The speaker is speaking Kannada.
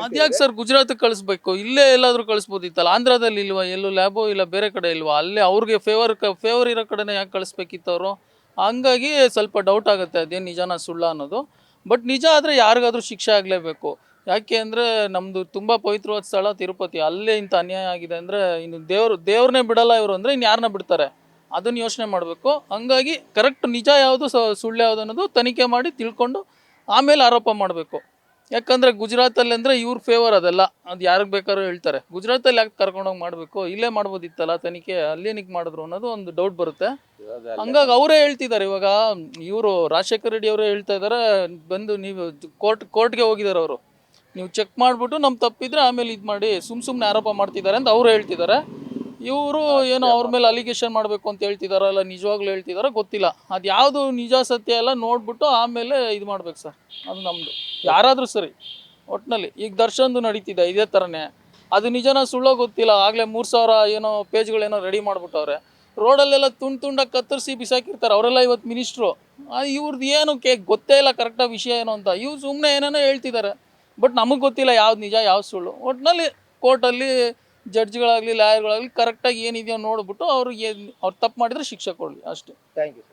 ಅದ್ಯಾಕೆ ಸರ್ ಗುಜರಾತ್ ಕಳಿಸ್ಬೇಕು? ಇಲ್ಲೇ ಎಲ್ಲಾದ್ರೂ ಕಳಿಸ್ಬೋದಿತ್ತಲ್ಲ. ಆಂಧ್ರದಲ್ಲಿ ಇಲ್ವಾ? ಎಲ್ಲೂ ಲ್ಯಾಬು ಇಲ್ಲ, ಬೇರೆ ಕಡೆ ಇಲ್ವಾ? ಅಲ್ಲೇ ಅವ್ರಿಗೆ ಫೇವರ್ ಇರೋ ಕಡೆನೇ ಯಾಕೆ ಕಳಿಸ್ಬೇಕಿತ್ತು ಅವರು? ಹಂಗಾಗಿ ಸ್ವಲ್ಪ ಡೌಟ್ ಆಗುತ್ತೆ ಅದೇನು ನಿಜಾನ ಸುಳ್ಳ ಅನ್ನೋದು. ಬಟ್ ನಿಜ ಆದರೆ ಯಾರಿಗಾದ್ರೂ ಶಿಕ್ಷೆ ಆಗಲೇಬೇಕು. ಯಾಕೆ ಅಂದರೆ ನಮ್ಮದು ತುಂಬ ಪವಿತ್ರವಾದ ಸ್ಥಳ ತಿರುಪತಿ. ಅಲ್ಲೇ ಇಂಥ ಅನ್ಯಾಯ ಆಗಿದೆ ಅಂದರೆ ಇನ್ನು ದೇವ್ರನ್ನೇ ಬಿಡಲ್ಲ ಇವರು ಅಂದರೆ ಇನ್ನು ಯಾರನ್ನ ಬಿಡ್ತಾರೆ? ಅದನ್ನು ಯೋಚನೆ ಮಾಡಬೇಕು. ಹಂಗಾಗಿ ಕರೆಕ್ಟ್ ನಿಜ ಯಾವುದು ಸುಳ್ಳು ಯಾವುದು ಅನ್ನೋದು ತನಿಖೆ ಮಾಡಿ ತಿಳ್ಕೊಂಡು ಆಮೇಲೆ ಆರೋಪ ಮಾಡಬೇಕು. ಯಾಕಂದರೆ ಗುಜರಾತಲ್ಲಿ ಅಂದರೆ ಇವ್ರ ಫೇವರ್ ಅದೆಲ್ಲ, ಅದು ಯಾರಿಗೆ ಬೇಕಾದ್ರೂ ಹೇಳ್ತಾರೆ. ಗುಜರಾತಲ್ಲಿ ಯಾಕೆ ಕರ್ಕೊಂಡೋಗಿ ಮಾಡಬೇಕು? ಇಲ್ಲೇ ಮಾಡ್ಬೋದಿತ್ತಲ್ಲ ತನಿಖೆ, ಅಲ್ಲೇನಿಗೆ ಮಾಡಿದ್ರು ಅನ್ನೋದು ಒಂದು ಡೌಟ್ ಬರುತ್ತೆ. ಹಂಗಾಗಿ ಅವರೇ ಹೇಳ್ತಿದ್ದಾರೆ ಇವಾಗ. ಇವರು ರಾಜಶೇಖರ ರೆಡ್ಡಿ ಅವರೇ ಹೇಳ್ತಾ ಇದ್ದಾರೆ, ಬಂದು ನೀವು ಕೋರ್ಟ್ಗೆ ಹೋಗಿದ್ದಾರೆ ಅವರು. ನೀವು ಚೆಕ್ ಮಾಡಿಬಿಟ್ಟು ನಮ್ಮ ತಪ್ಪಿದ್ರೆ ಆಮೇಲೆ ಇದು ಮಾಡಿ, ಸುಮ್ಮನೆ ಆರೋಪ ಮಾಡ್ತಿದ್ದಾರೆ ಅಂತ ಅವರು ಹೇಳ್ತಿದ್ದಾರೆ. ಇವರು ಏನೋ ಅವ್ರ ಮೇಲೆ ಅಲಿಗೇಷನ್ ಮಾಡಬೇಕು ಅಂತ ಹೇಳ್ತಿದಾರ, ಅಲ್ಲ ನಿಜವಾಗ್ಲೂ ಹೇಳ್ತಿದಾರ ಗೊತ್ತಿಲ್ಲ. ಅದು ಯಾವುದು ನಿಜ ಸತ್ಯ ಎಲ್ಲ ನೋಡ್ಬಿಟ್ಟು ಆಮೇಲೆ ಇದು ಮಾಡ್ಬೇಕು ಸರ್. ಅದು ನಮ್ಮದು ಯಾರಾದರೂ ಸರಿ. ಒಟ್ಟಿನಲ್ಲಿ ಈಗ ದರ್ಶನ್ದು ನಡೀತಿದೆ ಇದೇ ಥರನೇ. ಅದು ನಿಜನ ಸುಳ್ಳೋ ಗೊತ್ತಿಲ್ಲ. ಆಗಲೇ 3000 ಏನೋ ಪೇಜ್ಗಳೇನೋ ರೆಡಿ ಮಾಡಿಬಿಟ್ಟವ್ರೆ. ರೋಡಲ್ಲೆಲ್ಲ ತುಂಡಾಗಿ ಕತ್ತರಿಸಿ ಬಿಸಾಕಿರ್ತಾರೆ. ಅವರೆಲ್ಲ ಇವತ್ತು ಮಿನಿಸ್ಟ್ರು. ಇವ್ರದ್ದು ಏನು ಗೊತ್ತೇ ಇಲ್ಲ ಕರೆಕ್ಟಾಗಿ ವಿಷಯ ಏನು ಅಂತ. ಇವ್ರು ಸುಮ್ಮನೆ ಏನೇನೋ ಹೇಳ್ತಿದ್ದಾರೆ. ಬಟ್ ನಮಗೆ ಗೊತ್ತಿಲ್ಲ ಯಾವ್ದು ನಿಜ ಯಾವ್ದು ಸುಳ್ಳು. ಒಟ್ಟಿನಲ್ಲಿ ಕೋರ್ಟಲ್ಲಿ ಜಡ್ಜ್ಗಳಾಗಲಿ ಲಾಯರ್ಗಳಾಗಲಿ ಕರೆಕ್ಟಾಗಿ ಏನಿದೆಯೋ ನೋಡ್ಬಿಟ್ಟು ಅವ್ರಿಗೆ ಅವ್ರು ತಪ್ಪು ಮಾಡಿದರೆ ಶಿಕ್ಷೆ ಕೊಡಲಿ ಅಷ್ಟೇ. Thank you.